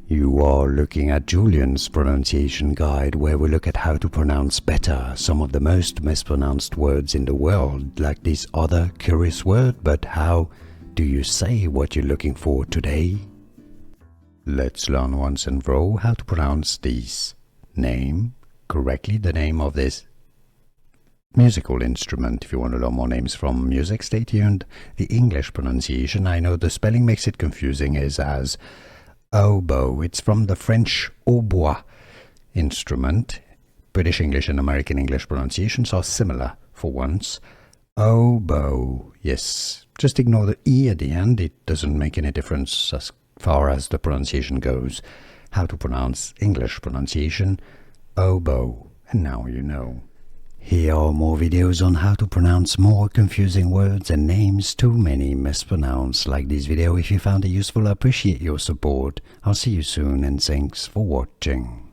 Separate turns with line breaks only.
You are looking at Julian's pronunciation guide, where we look at how to pronounce better some of the most mispronounced words in the world, like this other curious word. But how do you say what you're looking for today? Let's learn once and for all how to pronounce this name correctly, the name of this musical instrument. If you want to learn more names from music, stay tuned. The English pronunciation, I know the spelling makes it confusing, is as oboe. It's from the French oboe instrument. British English and American English pronunciations are similar for once. Oboe, yes. Just ignore the E at the end. It doesn't make any difference as far as the pronunciation goes. How to pronounce English pronunciation, oboe. And now you know. Here are more videos on how to pronounce more confusing words and names too many mispronounced. Like this video if you found it useful. I appreciate your support. I'll see you soon and thanks for watching.